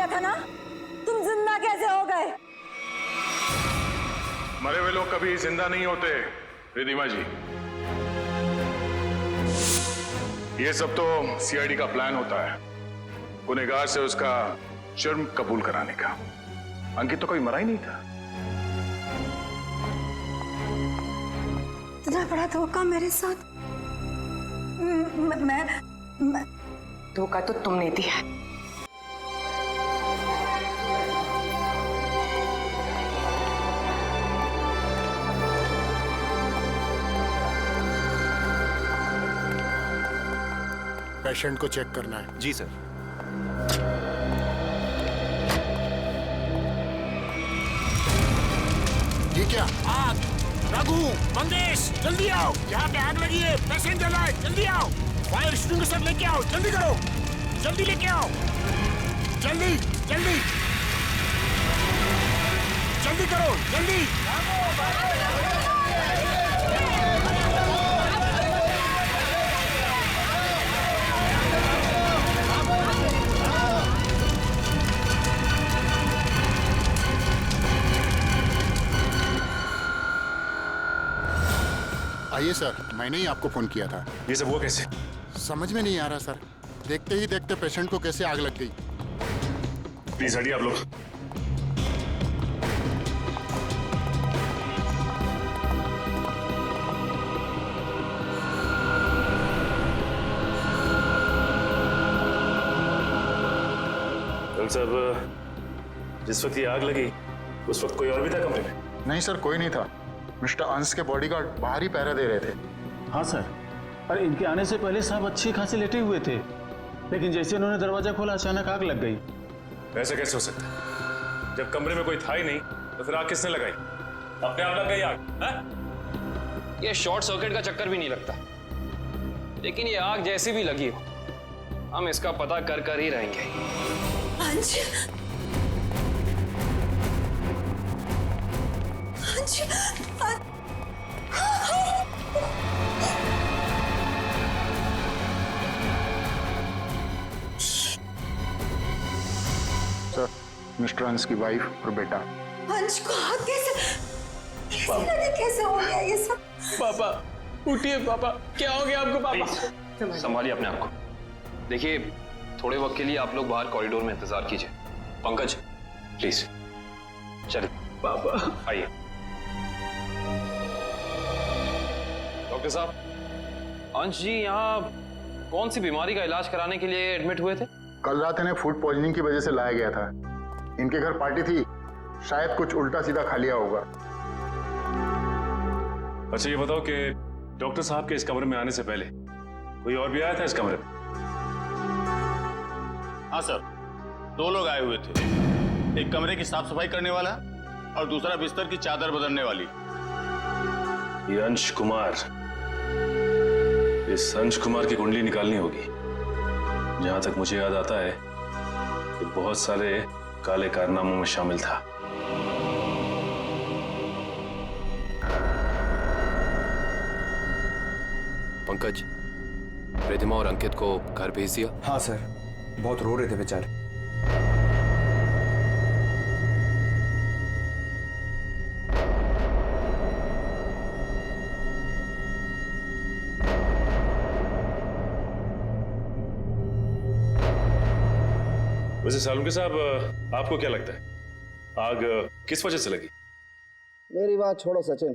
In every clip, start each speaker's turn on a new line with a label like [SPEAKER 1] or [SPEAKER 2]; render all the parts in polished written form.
[SPEAKER 1] गया था ना, तुम जिंदा कैसे हो गए?
[SPEAKER 2] मरे हुए लोग कभी जिंदा नहीं होते रिधिमा जी। ये सब तो सीआईडी का प्लान होता है, गुनहगार से उसका जुर्म कबूल कराने का। अंकित तो कोई मरा ही नहीं था।
[SPEAKER 1] इतना बड़ा धोखा मेरे साथ। मैं
[SPEAKER 3] धोखा तो तुमने दिया।
[SPEAKER 4] पेशेंट को चेक करना है।
[SPEAKER 5] जी सर।
[SPEAKER 4] ये क्या? आग! रघु, मंगेश, जल्दी आओ, यहाँ पे आग लगी है, पेशेंट जला है, जल्दी आओ, फायर एक्सटिंग्विशर लेके आओ, जल्दी करो, जल्दी लेके आओ, जल्दी जल्दी जल्दी करो, जल्दी। आइए सर, मैंने ही आपको फोन किया था।
[SPEAKER 2] ये सब हुआ कैसे?
[SPEAKER 4] समझ में नहीं आ रहा सर, देखते ही देखते पेशेंट को कैसे आग लग गई।
[SPEAKER 2] प्लीज हटिए आप लोग।
[SPEAKER 6] डॉक्टर साहब, जिस वक्त ये आग लगी उस वक्त कोई और भी था कमरे में?
[SPEAKER 4] नहीं सर, कोई नहीं था। मिस्टर अंश के बॉडीगार्ड बाहर ही पहरा दे रहे थे।
[SPEAKER 7] हाँ सर, अरे इनके आने से पहले साहब अच्छी खासी लेटे हुए थे, लेकिन जैसे उन्होंने दरवाजा खोला अचानक आग लग गई।
[SPEAKER 6] ऐसा कैसे हो सकता है? जब कमरे में कोई था ही नहीं तो फिर आग किसने लगाई? अपने आप लग गई आग? है?
[SPEAKER 8] ये शॉर्ट सर्किट का चक्कर भी नहीं लगता, लेकिन ये आग जैसी भी लगी हो, हम इसका पता कर ही रहेंगे।
[SPEAKER 1] अंश, अंश,
[SPEAKER 4] सर, मिस्टर अंश की वाइफ और बेटा।
[SPEAKER 1] अंश को आग कैसे लगे, कैसे हो गया ये सब?
[SPEAKER 7] पापा उठिए, पापा क्या हो गया आपको? पापा
[SPEAKER 8] संभालिए अपने आप को। देखिए, थोड़े वक्त के लिए आप लोग बाहर कॉरिडोर में इंतजार कीजिए। पंकज प्लीज चलिए।
[SPEAKER 7] पापा
[SPEAKER 8] आइए। डॉक्टर साहब, अंश जी यहाँ कौन सी बीमारी का इलाज कराने के लिए एडमिट हुए थे?
[SPEAKER 4] कल रात इन्हें फूड पॉइजनिंग की वजह से लाया गया था। इनके घर पार्टी थी, शायद कुछ उल्टा सीधा खा लिया होगा।
[SPEAKER 6] अच्छा ये बताओ कि डॉक्टर साहब के इस कमरे में आने से पहले कोई और भी आया था इस कमरे में?
[SPEAKER 9] हाँ सर, 2 लोग आए हुए थे। एक कमरे की साफ सफाई करने वाला और दूसरा बिस्तर की चादर बदलने वाली।
[SPEAKER 6] ये अंश कुमार, इस अंश कुमार की कुंडली निकालनी होगी। जहां तक मुझे याद आता है कि बहुत सारे काले कारनामों में शामिल था।
[SPEAKER 8] पंकज, रिधिमा और अंकित को घर भेज दिया?
[SPEAKER 5] हाँ सर, बहुत रो रहे थे बेचारे।
[SPEAKER 6] वैसे सालुंके साहब, आपको क्या लगता है आग किस वजह से लगी?
[SPEAKER 10] मेरी बात छोड़ो सचिन,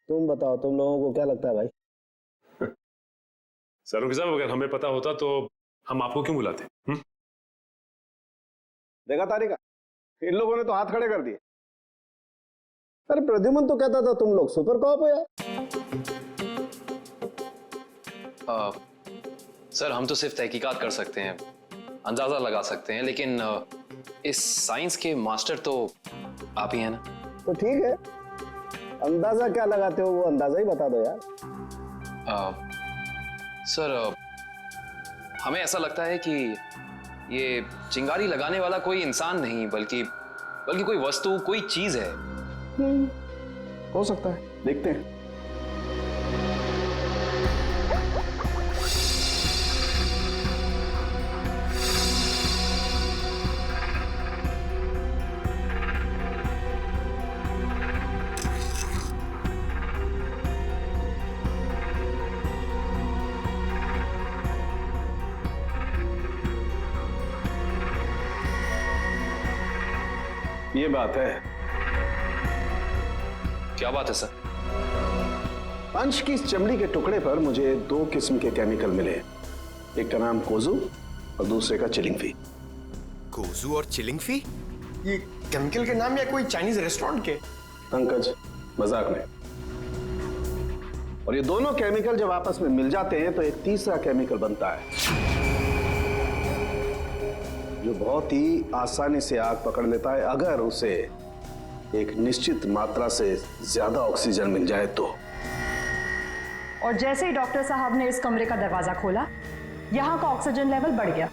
[SPEAKER 10] तुम बताओ, तुम लोगों को क्या लगता है भाई?
[SPEAKER 6] सालुंके साहब, अगर हमें पता होता तो हम आपको क्यों बुलाते?
[SPEAKER 10] देखा तारिका, इन लोगों ने तो हाथ खड़े कर दिए। अरे प्रद्युमन तो कहता था तुम लोग सुपर कॉप हो यार।
[SPEAKER 8] सर, हम तो सिर्फ तहकीकात कर सकते हैं, अंदाजा लगा सकते हैं, लेकिन इस साइंस के मास्टर तो आप ही हैं ना।
[SPEAKER 10] तो ठीक है, अंदाजा क्या लगाते हो वो अंदाजा ही बता दो यार।
[SPEAKER 8] सर, हमें ऐसा लगता है कि ये चिंगारी लगाने वाला कोई इंसान नहीं, बल्कि कोई वस्तु, कोई चीज है।
[SPEAKER 10] हो सकता है, देखते हैं। ये बात है।
[SPEAKER 8] क्या बात है सर?
[SPEAKER 10] अंश की इस चमड़ी के टुकड़े पर मुझे 2 किस्म के केमिकल मिले। एक का नाम कोजू और दूसरे का चिलिंग-फी।
[SPEAKER 5] कोजू और चिलिंग-फी? ये केमिकल के नाम या कोई चाइनीज रेस्टोरेंट के?
[SPEAKER 10] पंकज, मजाक में। और ये दोनों केमिकल जब आपस में मिल जाते हैं तो एक तीसरा केमिकल बनता है जो बहुत ही आसानी से आग पकड़ लेता है अगर उसे एक निश्चित मात्रा से ज्यादा ऑक्सीजन मिल जाए तो।
[SPEAKER 11] और जैसे ही डॉक्टर साहब ने इस कमरे का दरवाजा खोला, यहाँ का ऑक्सीजन लेवल बढ़ गया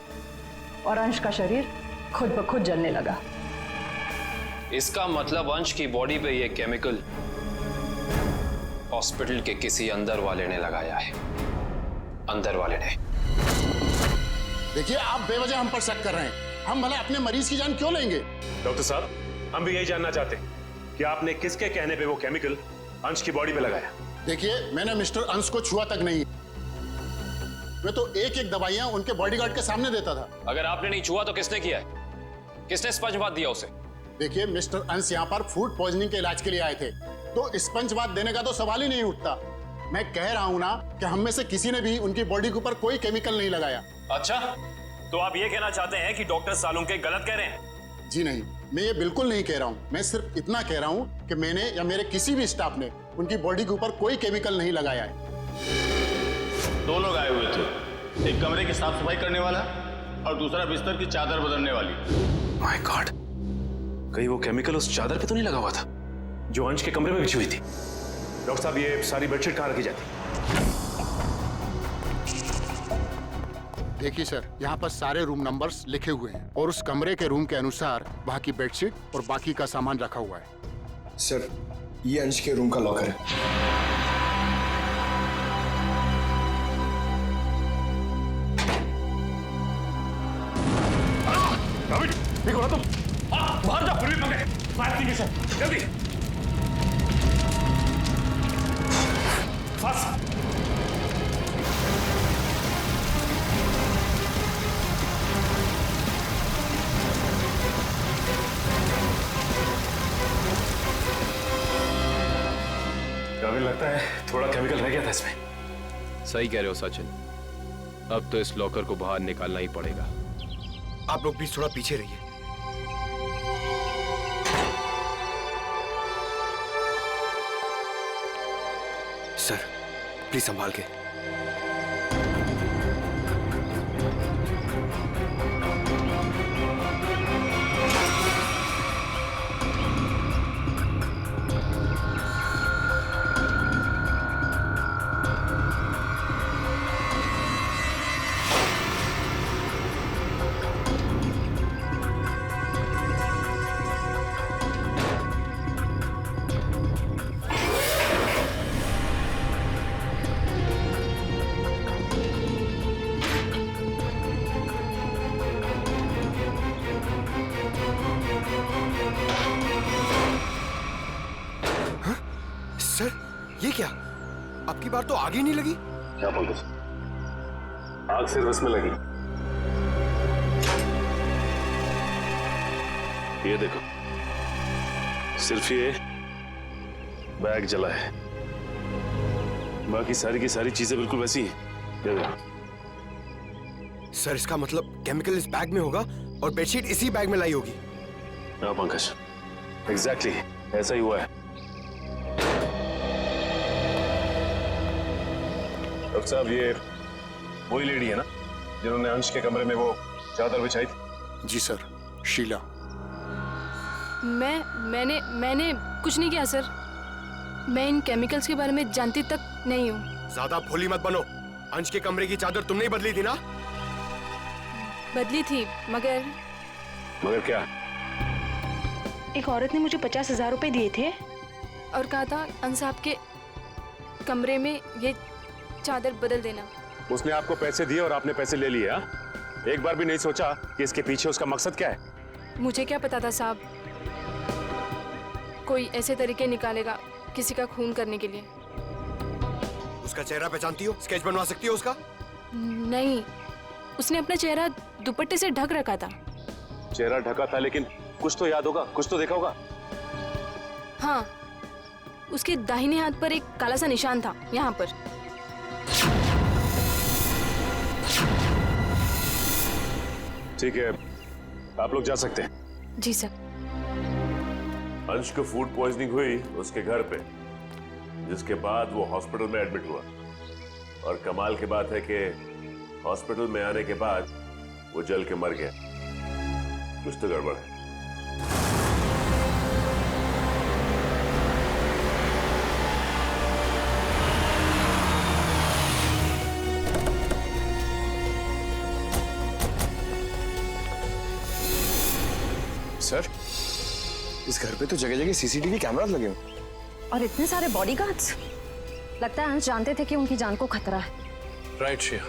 [SPEAKER 11] और अंश का शरीर खुद ब खुद जलने लगा।
[SPEAKER 8] इसका मतलब अंश की बॉडी पे ये केमिकल हॉस्पिटल के किसी अंदर वाले ने लगाया है। अंदर वाले ने।
[SPEAKER 4] देखिए, आप बेवजह हम पर शक कर रहे हैं। हम भला अपने मरीज की जान क्यों लेंगे?
[SPEAKER 6] डॉक्टर साहब, हम भी यही जानना चाहते हैं कि आपने किसके कहने पे वो केमिकल अंश की बॉडी पे लगाया।
[SPEAKER 4] देखिए, मैंने मिस्टर अंश को छुआ तक नहीं। मैं तो एक एक दवाइयां उनके बॉडीगार्ड के सामने देता था।
[SPEAKER 8] अगर आपने नहीं छुआ तो किसने किया है? किसने स्पंज बाथ दिया उसे?
[SPEAKER 4] देखिए, मिस्टर अंश यहाँ पर फूड पॉइजनिंग के इलाज के लिए आए थे, तो स्पंज बाथ देने का तो सवाल ही नहीं उठता। मैं कह रहा हूँ ना कि हम में से किसी ने भी उनकी बॉडी के ऊपर कोई केमिकल नहीं लगाया।
[SPEAKER 6] अच्छा, तो आप ये कहना चाहते हैं कि डॉक्टर सालुंके गलत कह रहे हैं?
[SPEAKER 4] जी नहीं, मैं ये बिल्कुल नहीं कह रहा हूँ। मैं सिर्फ इतना कह रहा हूँ कि मैंने या मेरे किसी भी स्टाफ ने उनकी बॉडी के ऊपर कोई केमिकल नहीं लगाया है।
[SPEAKER 9] 2 लोग आए हुए थे, एक कमरे की साफ सफाई करने वाला और दूसरा बिस्तर की चादर बदलने वाली।
[SPEAKER 6] माय गॉड, कहीं वो केमिकल उस चादर पे तो नहीं लगा हुआ था जो अंश के कमरे में बिछी हुई थी? डॉक्टर साहब, ये सारी बेडशीट कहाँ रखी जाती?
[SPEAKER 4] देखिए सर, यहाँ पर सारे रूम नंबर्स लिखे हुए हैं और उस कमरे के रूम के अनुसार वहाँ की बेडशीट और बाकी का सामान रखा हुआ है।
[SPEAKER 5] सर, ये अंश के रूम का लॉकर है।
[SPEAKER 6] देखो ना तुम, बाहर जाओ, पुलिस पकड़े। फायर कीजिए सर, जल्दी। फास्ट। काबिल लगता है थोड़ा केमिकल रह गया था इसमें।
[SPEAKER 8] सही कह रहे हो सचिन, अब तो इस लॉकर को बाहर निकालना ही पड़ेगा।
[SPEAKER 5] आप लोग प्लीज थोड़ा पीछे रहिए। सर, प्लीज संभाल के। सर, ये क्या? आपकी बार तो आग ही नहीं लगी।
[SPEAKER 6] क्या बोलते? आग सिर्फ इसमें लगी। ये देखो, सिर्फ ये बैग जला है, बाकी सारी की सारी चीजें बिल्कुल वैसी हैं। ये देखो।
[SPEAKER 5] सर, इसका मतलब केमिकल इस बैग में होगा और बेडशीट इसी बैग में लाई होगी।
[SPEAKER 6] हाँ पंकज, एग्जैक्टली ऐसा ही हुआ है। डॉक्टर साहब, ये वही लेडी है ना जिन्होंने अंश के कमरे में वो चादर बिछाई थी?
[SPEAKER 4] जी सर, शीला।
[SPEAKER 12] मैंने कुछ नहीं किया सर। मैं इन केमिकल्स के बारे में जानती तक नहीं हूँ।
[SPEAKER 5] ज्यादा भोली मत बनो। अंश के कमरे की चादर तुमने ही बदली थी ना?
[SPEAKER 12] बदली थी, मगर
[SPEAKER 6] क्या?
[SPEAKER 12] एक औरत ने मुझे 50,000 रुपए दिए थे और कहा था अंश साहब के कमरे में ये चादर बदल देना।
[SPEAKER 6] उसने आपको पैसे दिए और आपने पैसे ले लिए? हाँ? एक बार भी नहीं सोचा कि इसके पीछे उसका मकसद क्या है?
[SPEAKER 12] मुझे क्या पता था साहब, कोई ऐसे तरीके निकालेगा किसी का खून करने के लिए।
[SPEAKER 5] उसका चेहरा पहचानती हो? स्केच बनवा सकती हो उसका?
[SPEAKER 12] नहीं, उसने अपना चेहरा दुपट्टे से ढक रखा था।
[SPEAKER 6] चेहरा ढका था, लेकिन कुछ तो याद होगा, कुछ तो देखा होगा।
[SPEAKER 12] हाँ, उसके दाहिने हाथ पर एक काला सा निशान था, यहाँ पर।
[SPEAKER 6] ठीक है, आप लोग जा सकते हैं।
[SPEAKER 12] जी सर।
[SPEAKER 13] अंश को फूड पॉइजनिंग हुई उसके घर पे, जिसके बाद वो हॉस्पिटल में एडमिट हुआ। और कमाल की बात है कि हॉस्पिटल में आने के बाद वो जल के मर गया। कुछ तो गड़बड़ है।
[SPEAKER 5] सर, इस घर पे तो जगह जगह सीसीटीवी कैमरास लगे हैं।
[SPEAKER 11] और इतने सारे बॉडीगार्ड्स। लगता है अंश जानते थे कि उनकी जान को खतरा है।
[SPEAKER 7] राइट श्रेया,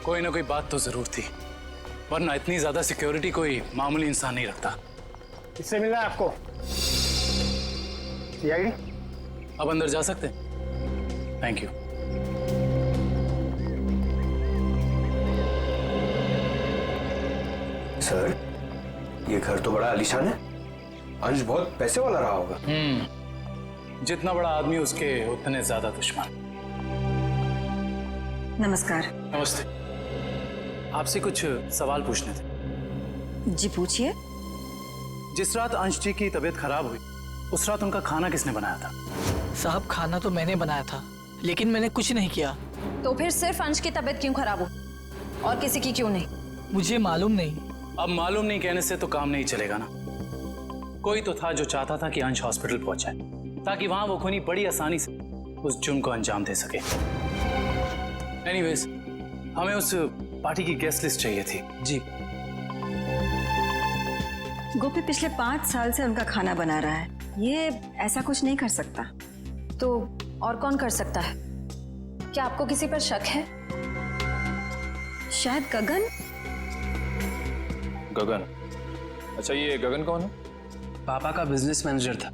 [SPEAKER 7] कोई ना कोई बात तो जरूर थी, वरना इतनी ज्यादा सिक्योरिटी कोई मामूली इंसान नहीं रखता।
[SPEAKER 5] किससे मिलना है आपको? सीआईडी?
[SPEAKER 7] अब अंदर जा सकते हैं? Thank you.
[SPEAKER 5] सर, ये घर तो बड़ा आलीशान है। अंश बहुत पैसे वाला रहा होगा।
[SPEAKER 7] जितना बड़ा आदमी उसके उतने ज्यादा दुश्मन।
[SPEAKER 1] नमस्कार।
[SPEAKER 7] नमस्ते। आपसे कुछ सवाल पूछने थे।
[SPEAKER 1] जी पूछिए।
[SPEAKER 7] जिस रात अंश जी की तबीयत खराब हुई, उस रात उनका खाना किसने बनाया था?
[SPEAKER 14] साहब, खाना तो मैंने बनाया था, लेकिन मैंने कुछ नहीं किया।
[SPEAKER 11] तो फिर सिर्फ अंश की तबीयत क्यों खराब हो और किसी की क्यों नहीं?
[SPEAKER 14] मुझे मालूम नहीं।
[SPEAKER 7] अब मालूम नहीं कहने से तो काम नहीं चलेगा ना। कोई तो था जो चाहता था कि अंश हॉस्पिटल पहुंचे, ताकि वहां वो खूनी बड़ी आसानी से उस जुर्म को अंजाम दे सके। एनीवेज, हमें उस पार्टी की गेस्ट लिस्ट चाहिए थी। जी।
[SPEAKER 1] गोपी पिछले 5 साल से उनका खाना बना रहा है, ये ऐसा कुछ नहीं कर सकता।
[SPEAKER 11] तो और कौन कर सकता है? क्या आपको किसी पर शक है?
[SPEAKER 1] शायद गगन।
[SPEAKER 8] गगन? अच्छा, ये गगन कौन है?
[SPEAKER 15] पापा का बिजनेस मैनेजर था।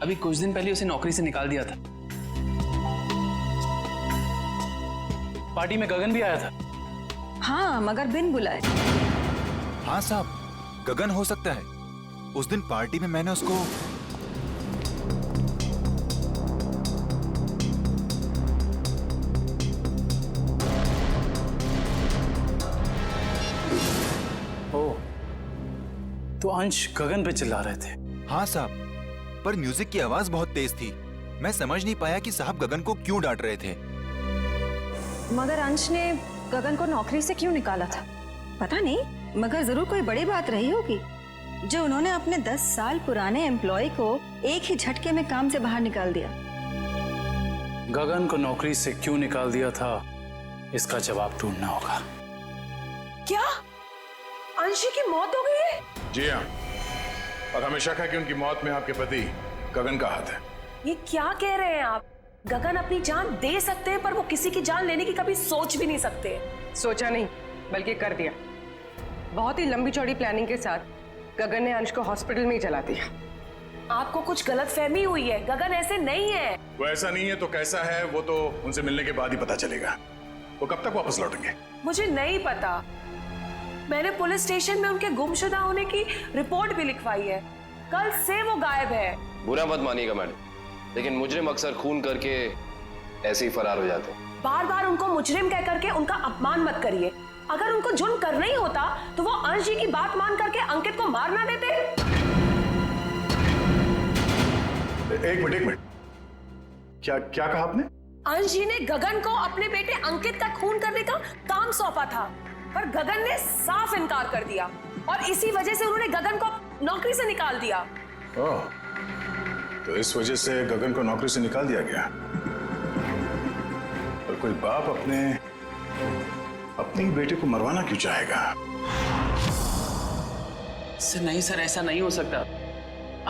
[SPEAKER 15] अभी कुछ दिन पहले उसे नौकरी से निकाल दिया था।
[SPEAKER 7] पार्टी में गगन भी आया था?
[SPEAKER 1] हाँ, मगर बिन बुलाए।
[SPEAKER 16] हाँ साहब, गगन हो सकता है। उस दिन पार्टी में मैंने उसको
[SPEAKER 7] तो अंश गगन पे चिल्ला रहे थे?
[SPEAKER 16] हाँ साहब, पर म्यूजिक की आवाज बहुत तेज थी। मैं समझ नहीं पाया कि साहब गगन को क्यों डांट रहे थे।
[SPEAKER 11] मगर अंश ने गगन को नौकरी से क्यों निकाला था?
[SPEAKER 1] पता नहीं, मगर जरूर कोई बड़ी बात रही होगी जो उन्होंने अपने 10 साल पुराने एम्प्लॉय को एक ही झटके में काम से बाहर निकाल दिया।
[SPEAKER 7] गगन को नौकरी से क्यों निकाल दिया था, इसका जवाब ढूंढना होगा।
[SPEAKER 3] क्या अंशी की मौत हो गई है?
[SPEAKER 2] जी हाँ, और हमें शक है कि उनकी मौत में आपके पति गगन का हाथ है।
[SPEAKER 3] ये क्या कह रहे हैं आप? गगन अपनी जान दे सकते हैं, पर वो किसी की जान लेने की कभी सोच भी नहीं सकते। सोचा नहीं, बल्कि कर दिया। बहुत ही लंबी चौड़ी प्लानिंग के साथ गगन ने अंश को हॉस्पिटल में ही जला दिया। आपको कुछ गलतफहमी हुई है, गगन ऐसे नहीं है।
[SPEAKER 2] वो ऐसा नहीं है तो कैसा है, वो तो उनसे मिलने के बाद ही पता चलेगा। वो कब तक वापस लौटेंगे?
[SPEAKER 3] मुझे नहीं पता। मैंने पुलिस स्टेशन में उनके गुमशुदा होने की रिपोर्ट भी लिखवाई है। कल से वो गायब है।
[SPEAKER 8] बुरा मत मानिएगा मैडम, लेकिन मुजरिम अक्सर खून करके ऐसे ही फरार हो जाते हैं।
[SPEAKER 3] बार बार उनको मुजरिम कह करके उनका अपमान मत करिए। अगर उनको जुर्म करना ही होता तो वो अंश जी की बात मान करके अंकित को मार ना देते।
[SPEAKER 2] एक मिनट, क्या कहा आपने?
[SPEAKER 3] अंश जी ने गगन को अपने बेटे अंकित का खून करने का काम सौंपा था, पर गगन ने साफ इनकार कर दिया और इसी वजह से उन्होंने गगन को नौकरी से निकाल दिया।
[SPEAKER 2] ओह, तो इस वजह से गगन को नौकरी से निकाल दिया गया। और कोई बाप अपने बेटे को मरवाना क्यों चाहेगा?
[SPEAKER 15] सर नहीं सर, ऐसा नहीं हो सकता।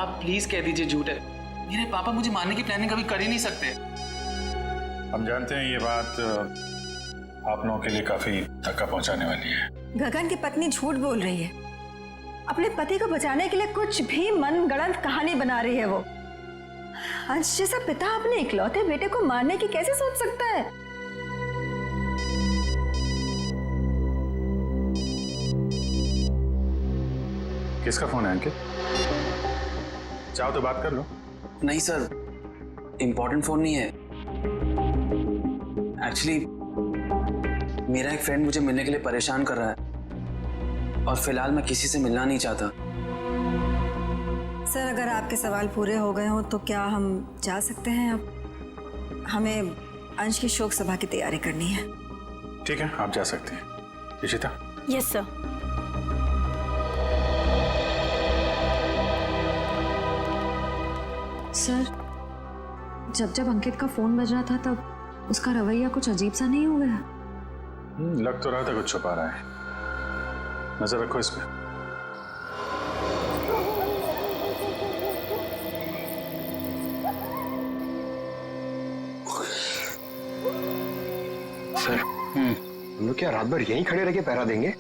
[SPEAKER 15] आप प्लीज कह दीजिए झूठ है। मेरे पापा मुझे मारने की प्लानिंग कभी कर ही नहीं सकते।
[SPEAKER 2] हम जानते हैं ये बात आप लोगों के लिए काफी धक्का पहुंचाने वाली है।
[SPEAKER 1] गगन की पत्नी झूठ बोल रही है। अपने पति को बचाने के लिए कुछ भी मनगढ़ंत कहानी बना रही है वो। अंश जैसा पिता अपने इकलौते बेटे को मारने की कैसे सोच सकता है?
[SPEAKER 2] किसका फोन है अंकित? चाहो तो बात कर लो।
[SPEAKER 15] नहीं सर, इम्पोर्टेंट फोन नहीं है। एक्चुअली मेरा एक फ्रेंड मुझे मिलने के लिए परेशान कर रहा है और फिलहाल मैं किसी से मिलना नहीं चाहता।
[SPEAKER 1] सर, अगर आपके सवाल पूरे हो गए हो तो क्या हम जा सकते हैं अब? हमें अंश की शोक सभा की तैयारी करनी है।
[SPEAKER 2] ठीक है, आप जा सकते हैं। इशिता?
[SPEAKER 12] Yes sir.
[SPEAKER 17] सर, जब अंकित का फोन बज रहा था तब उसका रवैया कुछ अजीब सा नहीं हो गया?
[SPEAKER 2] लग तो रहा था कुछ छुपा रहा है। नजर रखो इस पे।
[SPEAKER 5] सर, हम लोग क्या रात भर यहीं खड़े रह के पहरा देंगे?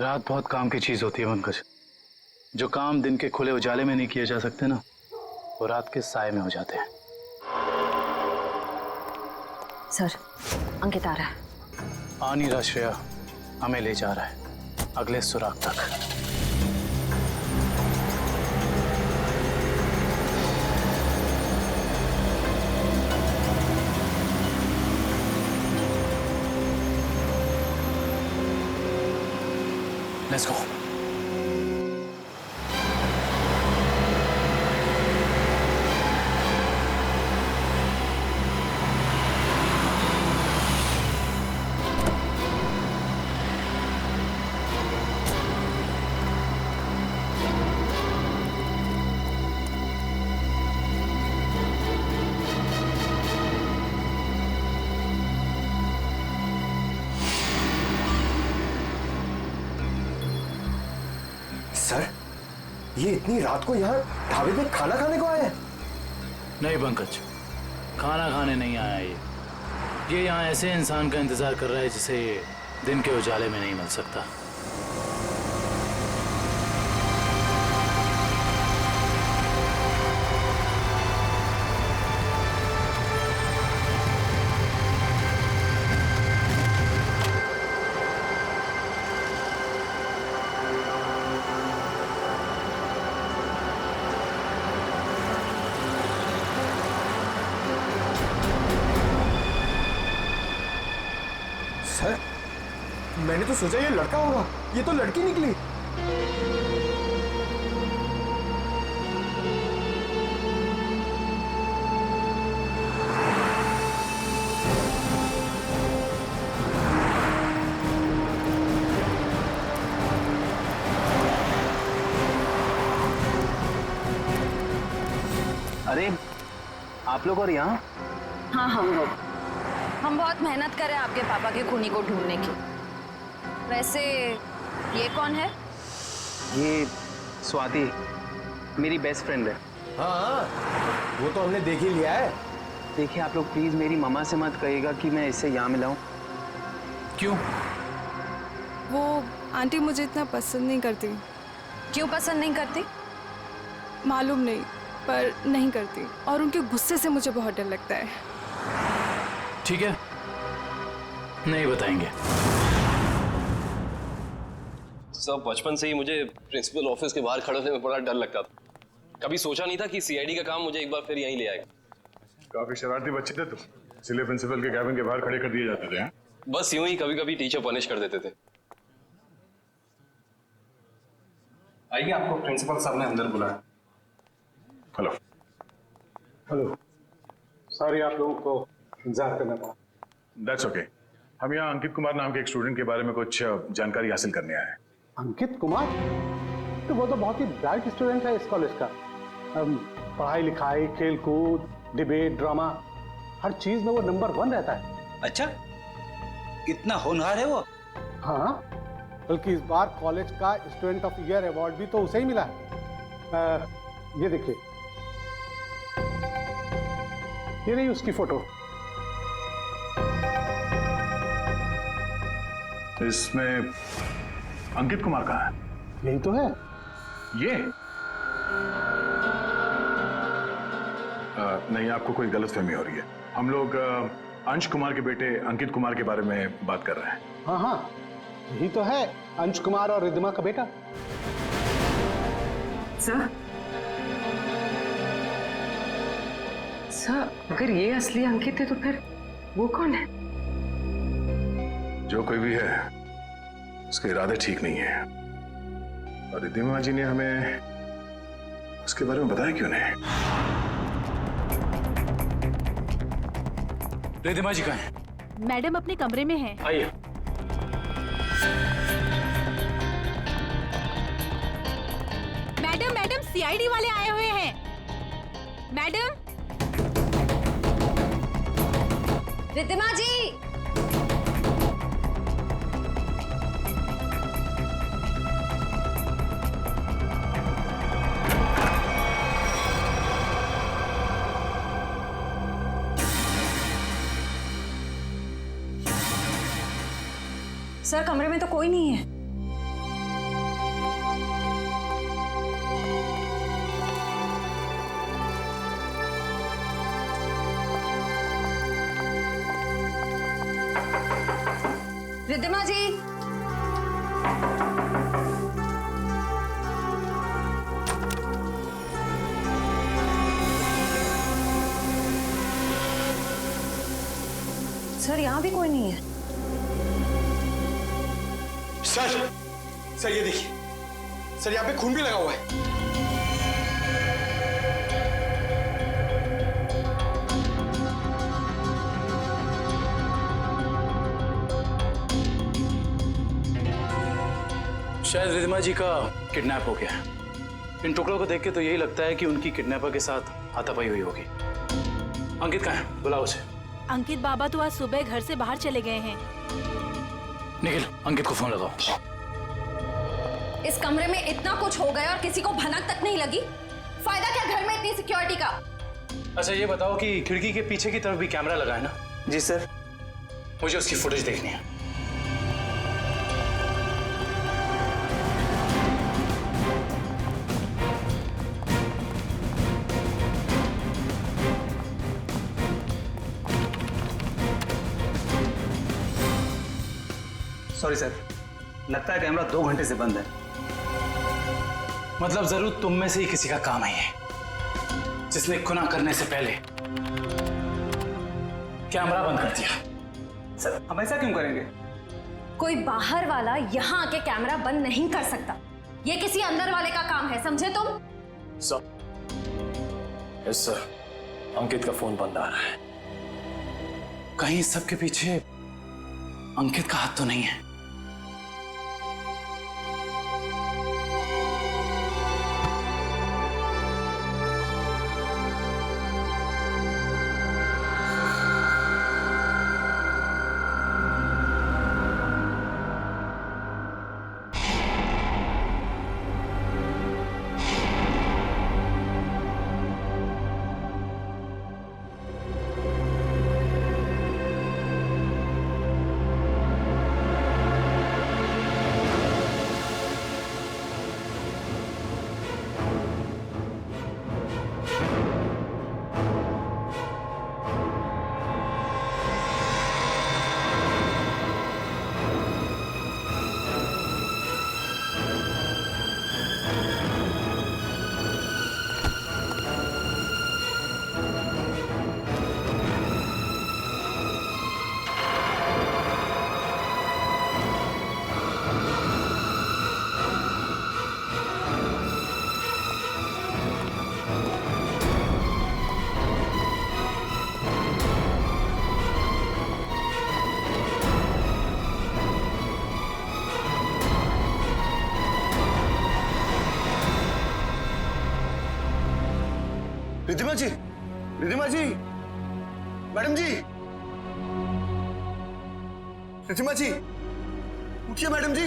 [SPEAKER 7] रात बहुत काम की चीज होती है पंकज। जो काम दिन के खुले उजाले में नहीं किए जा सकते ना, वो रात के साए में हो जाते हैं।
[SPEAKER 17] सर, अंकित आ रहा है।
[SPEAKER 7] आ नहीं रहा श्रेया, हमें ले जा रहा है अगले सुराग तक। Let's go.
[SPEAKER 5] सर, ये इतनी रात को यहाँ ढाबे पे खाना खाने को आए हैं?
[SPEAKER 7] नहीं पंकज, खाना खाने नहीं आया ये यहाँ ऐसे इंसान का इंतजार कर रहा है जिसे दिन के उजाले में नहीं मिल सकता।
[SPEAKER 5] सर, मैंने तो सोचा ये लड़का होगा, ये तो लड़की निकली।
[SPEAKER 15] अरे आप लोग और यहाँ?
[SPEAKER 17] हाँ, हम बहुत मेहनत कर रहे हैं आपके पापा के खूनी को ढूंढने की। वैसे ये कौन है?
[SPEAKER 15] ये स्वाति, मेरी बेस्ट फ्रेंड है।
[SPEAKER 5] हाँ, वो तो हमने देख ही लिया है।
[SPEAKER 15] देखिए आप लोग प्लीज मेरी मम्मा से मत कहिएगा कि मैं इससे यहाँ मिलाऊं।
[SPEAKER 7] क्यों?
[SPEAKER 12] वो आंटी मुझे इतना पसंद नहीं करती।
[SPEAKER 17] क्यों पसंद नहीं करती?
[SPEAKER 12] मालूम नहीं, पर नहीं करती और उनके गुस्से से मुझे बहुत डर लगता है।
[SPEAKER 7] ठीक है, नहीं बताएंगे।
[SPEAKER 8] सब बचपन से ही मुझे प्रिंसिपल ऑफिस के बाहर खड़े होने में बड़ा डर लगता था। कभी सोचा नहीं था कि सीआईडी का काम मुझे एक बार फिर यहीं ले आएगा।
[SPEAKER 2] काफी शरारती बच्चे थे तुम, इसलिए प्रिंसिपल के कैबिन के बाहर खड़े कर दिए जाते थे।
[SPEAKER 8] बस यूं ही कभी कभी टीचर पनिश कर देते थे।
[SPEAKER 9] आइए, आपको प्रिंसिपल साहब ने अंदर बुलाया।
[SPEAKER 2] हेलो।
[SPEAKER 9] हेलो, सॉरी आप लोगों को इंतजार करना पड़ा।
[SPEAKER 2] That's okay. हम यहाँ अंकित कुमार नाम के एक स्टूडेंट के बारे में कुछ जानकारी हासिल करने आए हैं।
[SPEAKER 9] अंकित कुमार? तो वो तो बहुत ही ब्राइट स्टूडेंट है इस कॉलेज का। पढ़ाई लिखाई, खेल कूद, डिबेट, ड्रामा, हर चीज में वो नंबर 1 रहता है।
[SPEAKER 18] अच्छा, इतना होनहार है वो?
[SPEAKER 9] हाँ, बल्कि इस बार कॉलेज का स्टूडेंट ऑफ ईयर अवार्ड भी तो उसे ही मिला है। ये देखिए, ये रही उसकी फोटो।
[SPEAKER 2] इसमें अंकित कुमार कहाँ है?
[SPEAKER 9] यही तो है।
[SPEAKER 2] ये? नहीं, आपको कोई गलतफहमी हो रही है। हम लोग अंश कुमार के बेटे अंकित कुमार के बारे में बात कर रहे हैं।
[SPEAKER 9] हाँ हाँ, यही तो है अंश कुमार और रिद्धिमा का बेटा।
[SPEAKER 3] सर अगर ये असली अंकित है तो फिर वो कौन है?
[SPEAKER 2] जो कोई भी है उसके इरादे ठीक नहीं है, और रिद्धिमा जी ने हमें उसके बारे में बताया क्यों नहीं?
[SPEAKER 7] रिद्धिमा जी कहाँ हैं?
[SPEAKER 19] मैडम अपने कमरे में हैं।
[SPEAKER 7] आइए।
[SPEAKER 19] मैडम सीआईडी वाले आए हुए हैं। मैडम।
[SPEAKER 17] रिद्धिमा जी।
[SPEAKER 1] सर कमरे में तो कोई नहीं है।
[SPEAKER 17] रिद्धिमा जी।
[SPEAKER 1] सर यहाँ भी कोई नहीं है।
[SPEAKER 5] सर ये देखिए, सर यहाँ पे खून भी लगा हुआ है।
[SPEAKER 7] शायद रिद्धिमा जी का किडनैप हो गया है। इन टुकड़ों को देख के तो यही लगता है कि उनकी किडनैपर के साथ हाथापाई हुई होगी। अंकित कहाँ है? बुलाओ उसे।
[SPEAKER 19] अंकित बाबा तो आज सुबह घर से बाहर चले गए हैं।
[SPEAKER 7] निखिल, अंकित को फोन लगाओ।
[SPEAKER 17] इस कमरे में इतना कुछ हो गया और किसी को भनक तक नहीं लगी। फायदा क्या घर में इतनी सिक्योरिटी का?
[SPEAKER 7] अच्छा ये बताओ कि खिड़की के पीछे की तरफ भी कैमरा लगा है ना?
[SPEAKER 15] जी सर।
[SPEAKER 7] मुझे उसकी फुटेज देखनी है।
[SPEAKER 18] सॉरी सर, लगता है कैमरा 2 घंटे से बंद है।
[SPEAKER 7] मतलब जरूर तुम में से ही किसी का काम है ये, जिसने गुनाह करने से पहले कैमरा बंद कर दिया।
[SPEAKER 18] सर हम ऐसा क्यों करेंगे?
[SPEAKER 17] कोई बाहर वाला यहाँ आके कैमरा बंद नहीं कर सकता। ये किसी अंदर वाले का काम है, समझे तुम?
[SPEAKER 6] सर, यस सर, अंकित का फोन बंद आ रहा है।
[SPEAKER 7] कहीं इस सब के पीछे अंकित का हाथ तो नहीं है?
[SPEAKER 5] रिद्धिमा जी, रिद्धिमा जी, मैडम जी, रिद्धिमा जी, उठिए मैडम जी,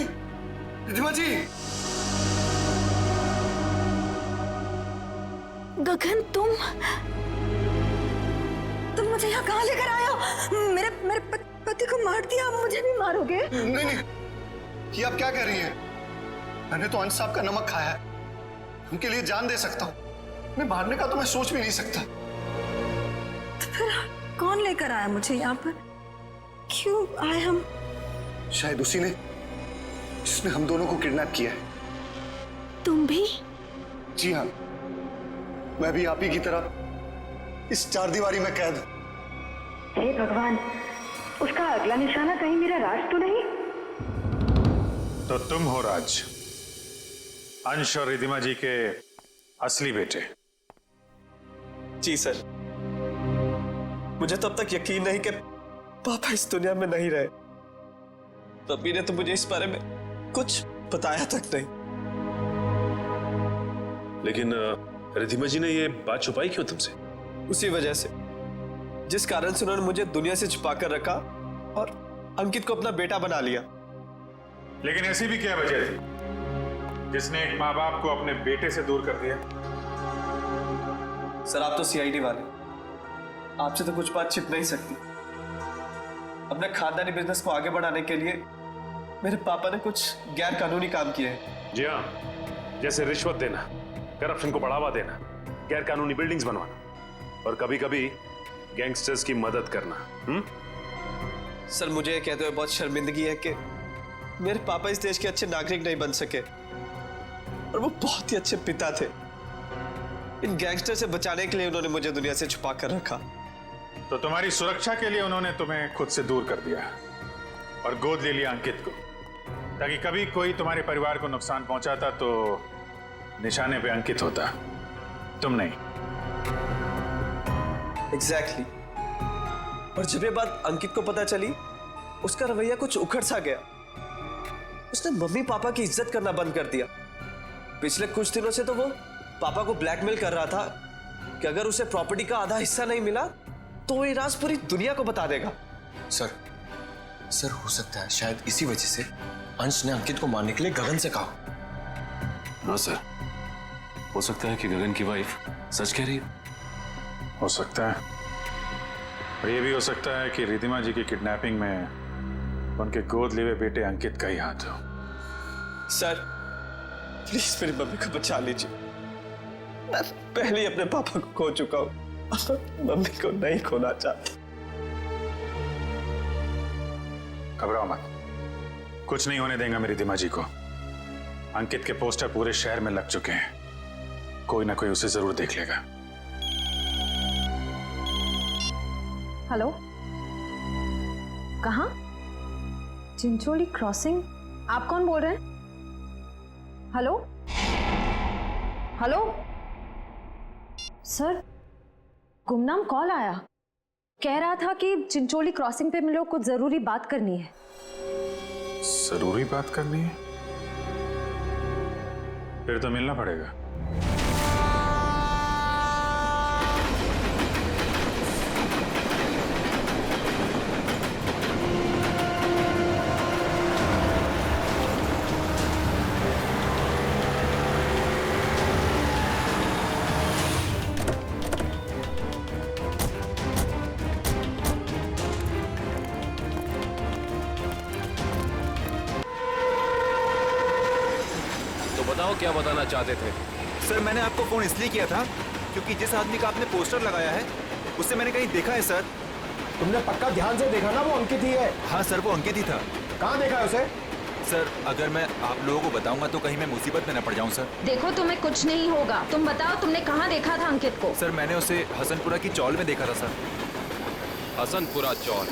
[SPEAKER 5] रिद्धिमा जी।
[SPEAKER 1] गगन तुम मुझे यहाँ कहाँ लेकर आए हो? मेरे पति को मार दिया, आप मुझे भी मारोगे?
[SPEAKER 5] नहीं नहीं, ये आप क्या कह रही हैं? मैंने तो अंश साहब का नमक खाया है, उनके लिए जान दे सकता हूँ। मैं मारने का तो मैं सोच भी नहीं सकता।
[SPEAKER 1] तो फिर कौन लेकर आया मुझे यहाँ पर? क्यों आए हम?
[SPEAKER 5] शायद उसी ने जिसने हम दोनों को किडनैप किया है।
[SPEAKER 12] तुम भी?
[SPEAKER 5] जी हाँ, मैं भी आप ही की तरह इस चारदीवारी में कैद हूं।
[SPEAKER 1] हे भगवान, उसका अगला निशाना कहीं मेरा राज तो नहीं?
[SPEAKER 2] तो तुम हो राज, अंश और रिधिमा जी के असली बेटे।
[SPEAKER 20] जी सर, मुझे तब तक यकीन नहीं कि पापा इस दुनिया में नहीं रहे। मम्मी ने तो मुझे इस बारे में कुछ बताया तक नहीं।
[SPEAKER 6] लेकिन रिधिमा जी ने ये बात छुपाई क्यों तुमसे?
[SPEAKER 20] उसी वजह से जिस कारण से उन्होंने मुझे दुनिया से छुपा कर रखा और अंकित को अपना बेटा बना लिया।
[SPEAKER 2] लेकिन ऐसी भी क्या वजह थी जिसने एक माँ बाप को अपने बेटे से दूर कर दिया?
[SPEAKER 20] सर, आप तो सीआईडी वाले, आपसे तो कुछ बात छिप नहीं सकती। अपने खानदानी बिजनेस को आगे बढ़ाने के लिए मेरे पापा ने कुछ गैर कानूनी काम किए हैं।
[SPEAKER 6] जी हाँ, जैसे रिश्वत देना, करप्शन को बढ़ावा देना, गैर कानूनी बिल्डिंग्स बनवाना और कभी कभी गैंगस्टर्स की मदद करना।
[SPEAKER 20] सर, मुझे ये कहते हुए बहुत शर्मिंदगी है कि मेरे पापा इस देश के अच्छे नागरिक नहीं बन सके और वो बहुत ही अच्छे पिता थे। इन गैंगस्टर से बचाने के लिए उन्होंने मुझे दुनिया से छुपा कर रखा।
[SPEAKER 2] तो तुम्हारी सुरक्षा के लिए उन्होंने तुम्हें खुद से दूर कर दिया और गोद ले लिया अंकित को, ताकि कभी कोई तुम्हारे परिवार को नुकसान पहुंचाता तो निशाने पे अंकित होता, तुम नहीं।
[SPEAKER 20] एग्जैक्टली। और जब ये बात अंकित को पता चली, उसका रवैया कुछ उखड़ सा गया। उसने मम्मी पापा की इज्जत करना बंद कर दिया। पिछले कुछ दिनों से तो वो पापा को ब्लैकमेल कर रहा था कि अगर उसे प्रॉपर्टी का आधा हिस्सा नहीं मिला तो वो ये राज पूरी दुनिया को बता देगा।
[SPEAKER 21] सर हो सकता है शायद इसी वजह से अंश ने अंकित को मारने के लिए गगन से कहा।
[SPEAKER 6] हाँ सर, हो सकता है कि गगन की वाइफ सच कह रही
[SPEAKER 2] हो सकता है। और ये भी हो सकता है कि रिधिमा जी की किडनैपिंग में उनके गोद लिए हुए बेटे अंकित का ही हाथ हो।
[SPEAKER 20] सर, प्लीज मेरी मम्मी को बचा लीजिए। मैं पहले ही अपने पापा को खो चुका हूं, मम्मी को नहीं खोना चाहता।
[SPEAKER 2] घबराओ मत, कुछ नहीं होने देंगे मेरी रिधिमा जी को। अंकित के पोस्टर पूरे शहर में लग चुके हैं, कोई ना कोई उसे जरूर देख लेगा।
[SPEAKER 11] हेलो, कहाँ? चिंचोली क्रॉसिंग? आप कौन बोल रहे हैं? हेलो हेलो सर, गुमनाम कॉल आया, कह रहा था कि चिंचोली क्रॉसिंग पे मिलो, कुछ जरूरी बात करनी है।
[SPEAKER 2] जरूरी बात करनी है? फिर तो मिलना पड़ेगा।
[SPEAKER 8] बताओ क्या बताना चाहते थे?
[SPEAKER 16] सर, मैंने आपको फोन इसलिए किया था क्योंकि जिस आदमी का आपने पोस्टर लगाया है उससे मैंने कहीं देखा है सर।
[SPEAKER 22] तुमने पक्का ध्यान से देखा ना? वो अंकित ही है।
[SPEAKER 16] हाँ सर, वो अंकित ही था।
[SPEAKER 22] कहाँ देखा है उसे?
[SPEAKER 16] सर, अगर मैं आप लोगों को बताऊंगा तो कहीं मैं मुसीबत में न पड़ जाऊं सर।
[SPEAKER 17] देखो, तुम्हें कुछ नहीं होगा। तुम बताओ, तुमने कहाँ देखा था अंकित को?
[SPEAKER 16] सर, मैंने उसे हसनपुरा की चौल में देखा था सर।
[SPEAKER 8] हसनपुरा चौल?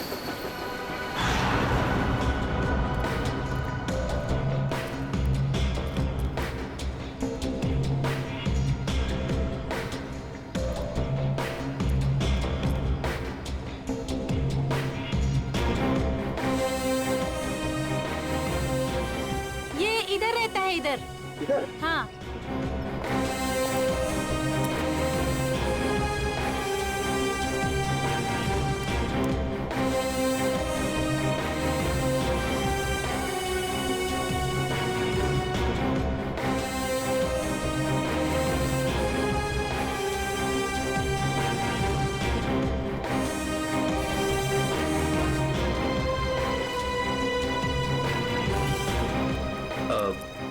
[SPEAKER 19] इधर? हाँ।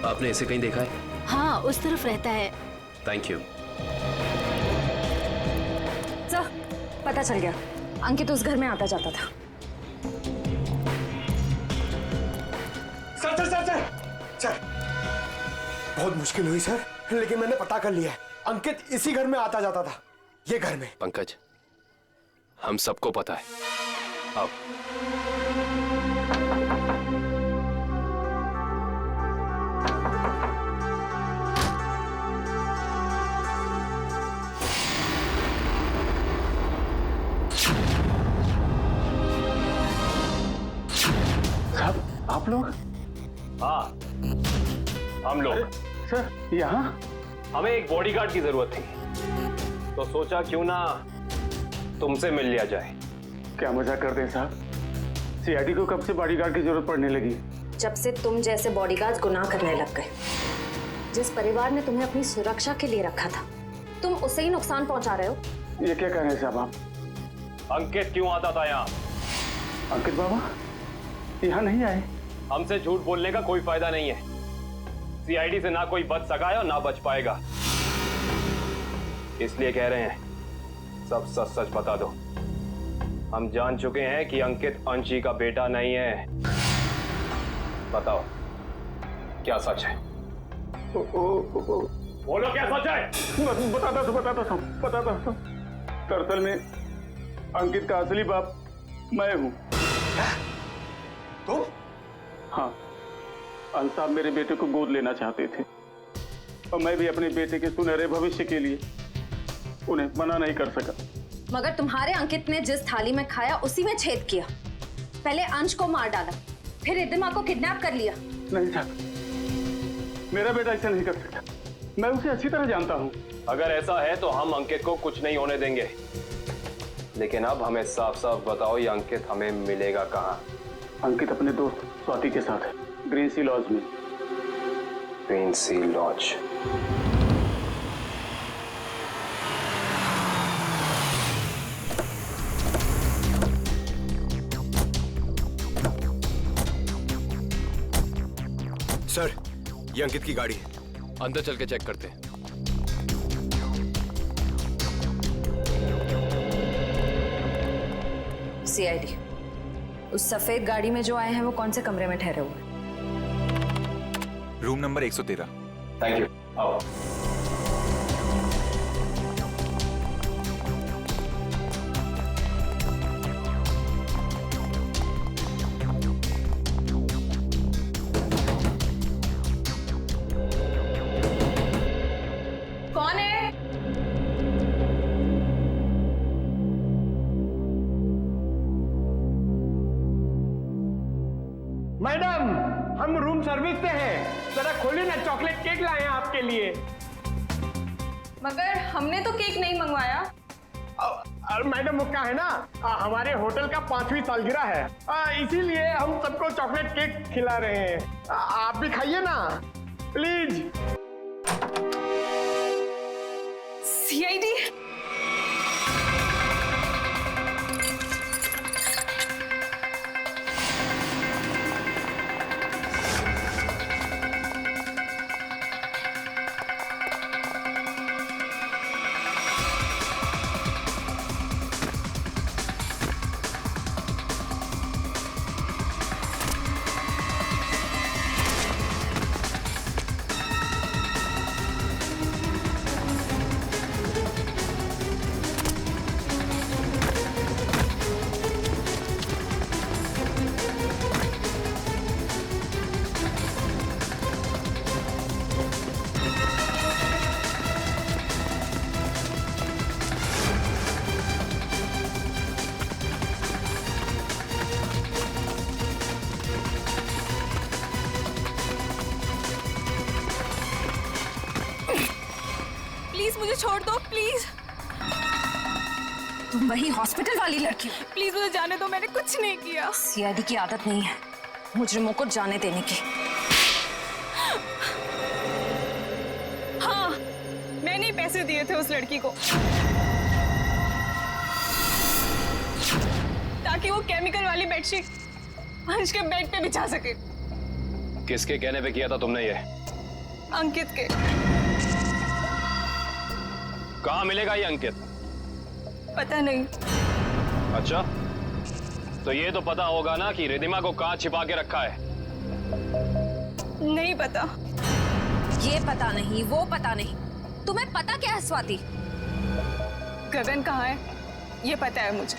[SPEAKER 8] आपने इसे कहीं देखा है?
[SPEAKER 19] हाँ, उस तरफ रहता है।
[SPEAKER 8] Thank you.
[SPEAKER 11] सर, पता चल गया, अंकित उस घर में आता जाता था।
[SPEAKER 22] Sir sir sir sir, sir बहुत मुश्किल हुई सर, लेकिन मैंने पता कर लिया है, अंकित इसी घर में आता जाता था, ये घर में।
[SPEAKER 8] पंकज, हम सबको पता है। अब
[SPEAKER 9] साहब आप लोग?
[SPEAKER 6] हाँ, हम लोग।
[SPEAKER 9] सर यहाँ?
[SPEAKER 6] हमें एक बॉडीगार्ड की जरूरत थी, तो सोचा क्यों ना तुमसे मिल लिया जाए।
[SPEAKER 9] क्या मजाक करते हैं साहब? सीआईडी को कब से बॉडीगार्ड की जरूरत पड़ने लगी?
[SPEAKER 17] जब से तुम जैसे बॉडीगार्ड गुनाह करने लग गए। जिस परिवार ने तुम्हें अपनी सुरक्षा के लिए रखा था, तुम उसे ही नुकसान पहुंचा रहे हो।
[SPEAKER 9] ये क्या कह रहे हैं साहब आप?
[SPEAKER 6] अंकित क्यों आता था यहाँ?
[SPEAKER 9] अंकित बाबा यहाँ नहीं आए।
[SPEAKER 6] हमसे झूठ बोलने का कोई फायदा नहीं है। सीआईडी से ना कोई बच सका है और ना बच पाएगा, इसलिए कह रहे हैं सब सच सच बता दो। हम जान चुके हैं कि अंकित अंशी का बेटा नहीं है। बताओ क्या सच है? बोलो क्या सच है?
[SPEAKER 9] बताता हूँ। दरअसल में अंकित का असली बाप मैं हूँ।
[SPEAKER 22] तुम?
[SPEAKER 9] हाँ, अंश साहब मेरे बेटे को गोद लेना चाहते थे और मैं भी अपने बेटे के सुनहरे भविष्य के लिए उन्हें मना नहीं कर सका।
[SPEAKER 17] मगर तुम्हारे अंकित ने जिस थाली में खाया उसी में छेद किया। पहले अंश को मार डाला, फिर रिद्धिमा को किडनैप कर लिया।
[SPEAKER 9] नहीं साहब, मेरा बेटा ऐसा नहीं कर सकता। मैं उसे अच्छी तरह जानता हूँ।
[SPEAKER 6] अगर ऐसा है तो हम अंकित को कुछ नहीं होने देंगे, लेकिन अब हमें साफ साफ बताओ ये अंकित हमें मिलेगा कहाँ?
[SPEAKER 9] अंकित अपने दोस्त स्वाति के साथ है, ग्रीन सी लॉज में।
[SPEAKER 6] ग्रीन सी लॉज?
[SPEAKER 16] सर, ये अंकित की गाड़ी है।
[SPEAKER 8] अंदर चल के चेक करते हैं।
[SPEAKER 17] सीआईडी, उस सफेद गाड़ी में जो आए हैं वो कौन से कमरे में ठहरे हुए?
[SPEAKER 16] Room number 113।
[SPEAKER 6] Thank you. आओ।
[SPEAKER 3] कौन है?
[SPEAKER 22] मैडम, हम रूम सर्विस से हैं, जरा खोलिए ना, चॉकलेट केक लाए हैं आपके लिए।
[SPEAKER 3] मगर हमने तो केक नहीं मंगवाया।
[SPEAKER 22] मैडम वो क्या है ना, हमारे होटल का 5वीं सालगिरह है, इसीलिए हम सबको चॉकलेट केक खिला रहे हैं। आप भी खाइए ना प्लीज।
[SPEAKER 3] सीआईडी,
[SPEAKER 12] प्लीज मुझे छोड़ दो, प्लीज।
[SPEAKER 17] तुम वही हॉस्पिटल वाली लड़की हो?
[SPEAKER 12] प्लीज मुझे जाने दो, मैंने कुछ नहीं किया।
[SPEAKER 17] सीआईडी की आदत नहीं है मुजरिमों को जाने देने की।
[SPEAKER 12] हाँ, मैंने ही पैसे दिए थे उस लड़की को ताकि वो केमिकल वाली बेडशीट अंश के बेड पे बिछा सके।
[SPEAKER 6] किसके कहने पे किया था तुमने ये?
[SPEAKER 12] अंकित के।
[SPEAKER 6] कहाँ मिलेगा ये अंकित?
[SPEAKER 12] पता नहीं।
[SPEAKER 6] अच्छा, तो ये तो पता होगा ना कि रिद्धिमा को कहाँ छिपा के रखा है।
[SPEAKER 12] नहीं नहीं पता।
[SPEAKER 17] ये पता नहीं, वो पता नहीं, तुम्हें पता क्या है स्वाति?
[SPEAKER 12] गगन कहाँ है ये पता है मुझे।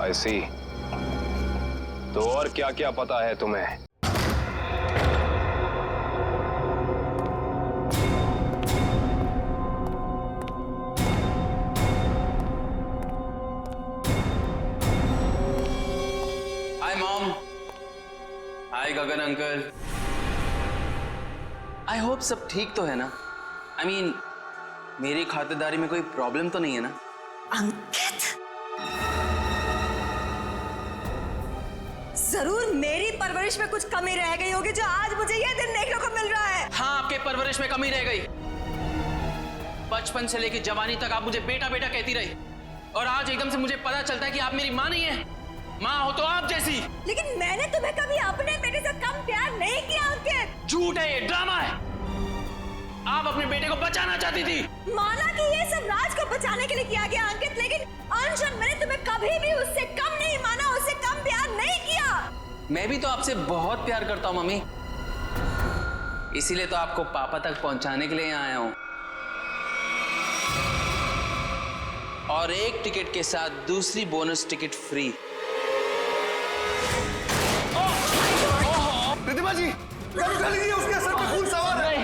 [SPEAKER 6] I see। तो और क्या क्या पता है तुम्हें?
[SPEAKER 15] Hi mom, hi Gagan uncle. I hope सब ठीक तो है ना? आई मीन मेरी खातिरदारी में कोई प्रॉब्लम तो नहीं है ना?
[SPEAKER 1] अंकित, जरूर मेरी परवरिश में कुछ कमी रह गई होगी जो आज मुझे यह दिन देखने को मिल रहा है।
[SPEAKER 15] हाँ, आपके परवरिश में कमी रह गई। बचपन से लेकर जवानी तक आप मुझे बेटा बेटा कहती रही, और आज एकदम से मुझे पता चलता है कि आप मेरी माँ नहीं है। माँ हो तो आप जैसी।
[SPEAKER 1] लेकिन मैंने तुम्हें कभी अपने बेटे से कम प्यार नहीं किया अंकित।
[SPEAKER 15] झूठ है, ये ड्रामा है। आप अपने बेटे को बचाना चाहती थी।
[SPEAKER 1] माना कि ये सब राज को बचाने के लिए किया गया अंकित, लेकिन अंश और मैंने तुम्हें कभी भी उससे कम नहीं माना, उससे कम प्यार नहीं किया।
[SPEAKER 15] मैं भी तो आपसे बहुत प्यार करता हूँ मम्मी, इसीलिए तो आपको पापा तक पहुंचाने के लिए यहाँ आया हूँ। और एक टिकट के साथ दूसरी बोनस टिकट फ्री।
[SPEAKER 5] रिद्धिमा जी, गाड़ी उठा लीजिए, उसके सर पे खून सवार है।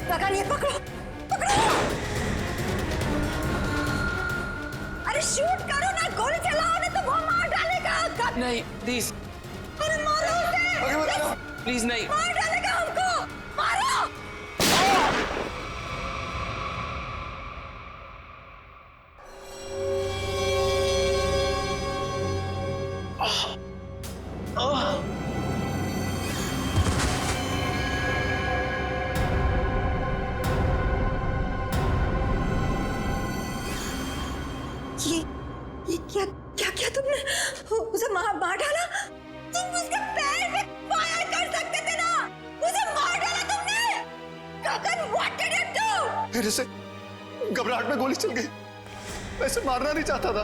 [SPEAKER 1] गगन, ये पकड़ो, पकड़ो। अरे शूट करो ना, गोली चलाओ ना, तो वो मार डालेगा।
[SPEAKER 15] नहीं प्लीज,
[SPEAKER 1] अरे मारो उसे।
[SPEAKER 15] प्लीज नहीं।
[SPEAKER 1] मार डालेगा हमको, मारो। ये क्या क्या क्या तुमने उसे मार डाला? तुम उसके पैर में फायर कर सकते थे ना, उसे मार डाला तुमने। गगन, व्हाट डिड यू डू?
[SPEAKER 5] मेरे से घबराहट में गोली चल गई, वैसे मारना नहीं चाहता था।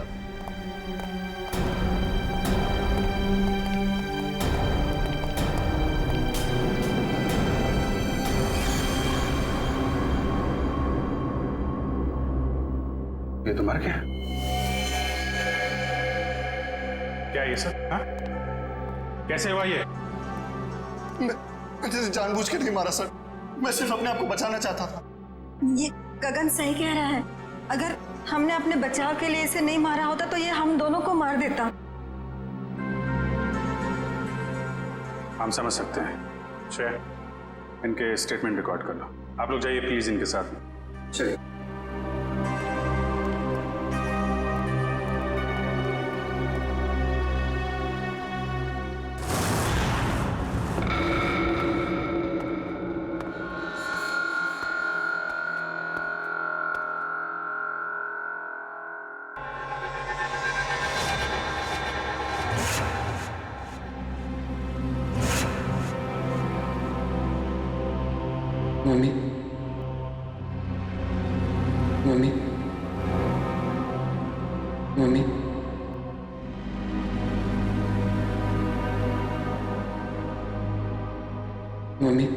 [SPEAKER 9] ये तो मर गया।
[SPEAKER 2] क्या ये सब? हाँ? कैसे हुआ ये?
[SPEAKER 5] मैं जैसे जानबूझ के नहीं मारा सर, मैं सिर्फ अपने आप को बचाना चाहता था।
[SPEAKER 1] ये गगन सही कह रहा है, अगर हमने अपने बचाव के लिए इसे नहीं मारा होता तो ये हम दोनों को मार देता।
[SPEAKER 2] हम समझ सकते हैं। श्रेया, इनके स्टेटमेंट रिकॉर्ड कर लो। आप लोग जाइए प्लीज इनके साथ में।
[SPEAKER 5] चलिए।
[SPEAKER 15] मम्मी, मम्मी, मम्मी, मम्मी,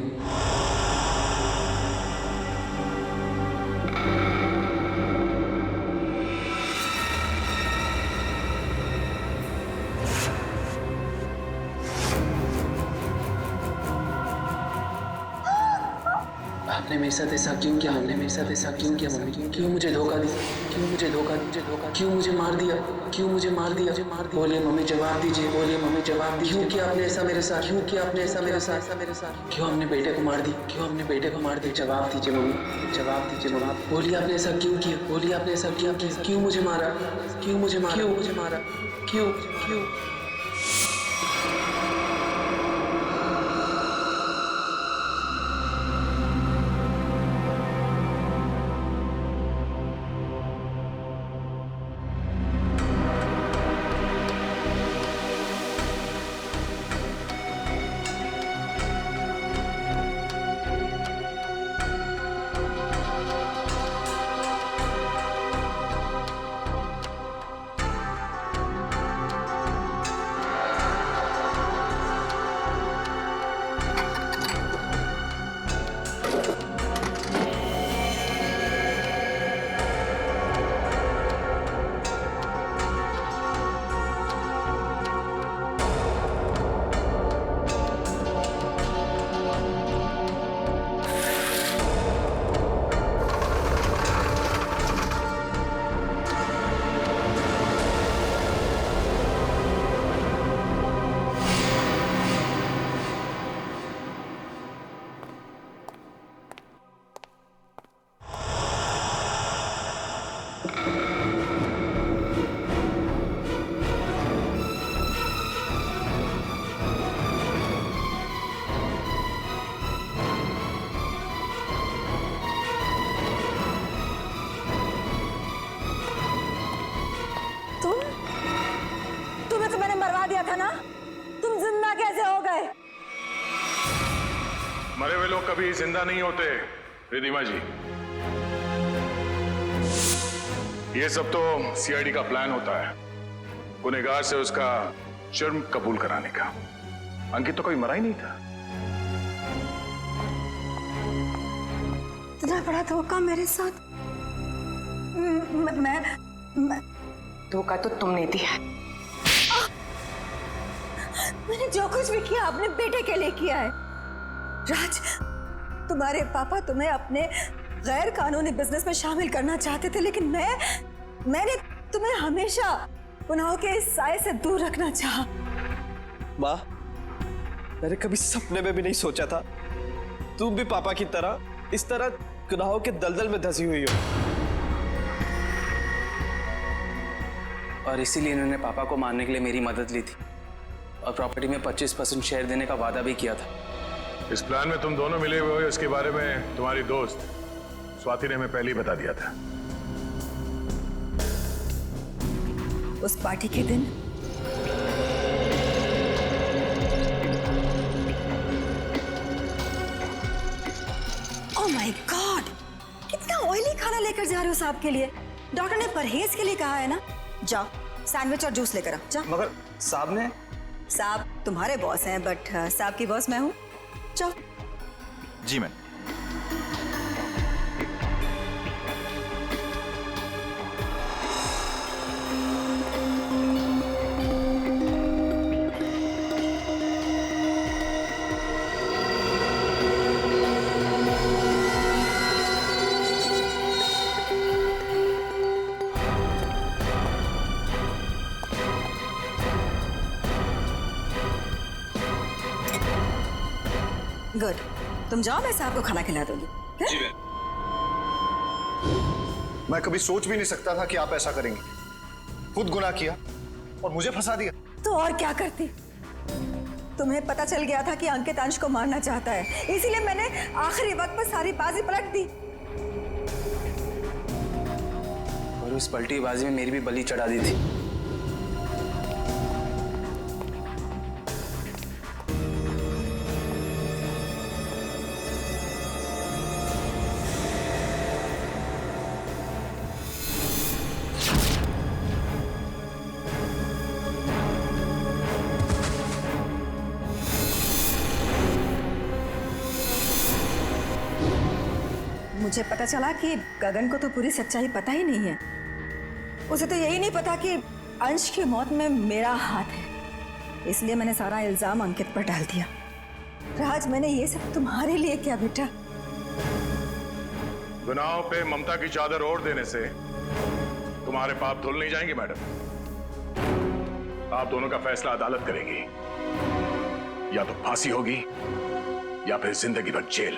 [SPEAKER 15] आपने मेरे साथ ऐसा क्यों किया? हमने मेरे साथ ऐसा क्यों किया मम्मी? क्यों मुझे धोखा दिया? क्यों मुझे धोखा दिया? क्यों मुझे मार दिया? क्यों मुझे मार दिया? बोलिए मम्मी, जवाब दीजिए। बोलिए मम्मी, जवाब दीजिए। क्यों किया आपने ऐसा मेरे साथ? क्यों किया आपने ऐसा मेरे साथ? क्यों हमने बेटे को मार दी? क्यों हमने बेटे को मार दी? जवाब दीजिए मम्मी, जवाब दीजिए मम्मी। बोलिए आपने ऐसा क्यों किया? बोलिए आपने ऐसा क्यों किया? क्यों मुझे मारा? क्यों मुझे मारा? क्यों मुझे मारा? क्यों क्यों?
[SPEAKER 2] कभी जिंदा नहीं होते रिधिमा जी। ये सब तो सीआईडी का प्लान होता है, गुनहगार से उसका जुर्म कबूल कराने का। अंकित तो कभी मरा ही नहीं था।
[SPEAKER 1] इतना बड़ा धोखा मेरे साथ। मैं
[SPEAKER 3] धोखा तो तुमने दिया है।
[SPEAKER 1] मैंने जो कुछ भी किया अपने बेटे के लिए किया है। राज, तुम्हारे पापा तुम्हें अपने गैर कानूनी बिजनेस में शामिल करना चाहते थे, लेकिन मैंने तुम्हें हमेशा गुनाहों के इस साए से दूर रखना चाहा।
[SPEAKER 20] माँ, मैंने कभी सपने में भी नहीं सोचा था तुम भी पापा की तरह इस तरह गुनाहों के दलदल में धंसी हुई हो।
[SPEAKER 7] और इसीलिए इन्होंने पापा को मारने के लिए मेरी मदद ली थी और प्रॉपर्टी में 25% शेयर देने का वादा भी किया था।
[SPEAKER 2] इस प्लान में तुम दोनों मिले हुए हो, इसके बारे में तुम्हारी दोस्त स्वाति ने हमें पहले ही बता दिया था।
[SPEAKER 1] उस पार्टी के दिन ओह माय गॉड, कितना ऑयली खाना लेकर जा रहे हो साहब के लिए? डॉक्टर ने परहेज के लिए कहा है ना। जाओ सैंडविच और जूस लेकर आओ। जाओ।
[SPEAKER 18] मगर साहब ने?
[SPEAKER 1] साहब तुम्हारे बॉस हैं, बट साहब की बॉस मैं हूँ। जाओ।
[SPEAKER 16] जी मैम।
[SPEAKER 1] गुड, तुम जाओ, मैं साहब को खाना खिला दूंगी।
[SPEAKER 8] जी
[SPEAKER 5] मैं कभी सोच भी नहीं सकता था कि आप ऐसा करेंगे। खुद गुनाह किया और मुझे फंसा दिया।
[SPEAKER 1] तो और क्या करती? तुम्हें पता चल गया था कि अंकित अंश को मारना चाहता है, इसीलिए मैंने आखिरी वक्त पर सारी बाजी पलट दी।
[SPEAKER 7] और उस पलटी बाजी में मेरी भी बलि चढ़ा दी थी।
[SPEAKER 1] मुझे पता चला कि गगन को तो पूरी सच्चाई पता ही नहीं है। उसे तो यही नहीं पता कि अंश की मौत में मेरा हाथ है, इसलिए मैंने सारा इल्जाम अंकित पर डाल दिया। राज, मैंने ये सब तुम्हारे लिए किया बेटा।
[SPEAKER 2] गुनाहों पे ममता की चादर ओढ़ देने से तुम्हारे पाप धुल नहीं जाएंगे मैडम। आप दोनों का फैसला अदालत करेगी, या तो फांसी होगी या फिर जिंदगी भर जेल।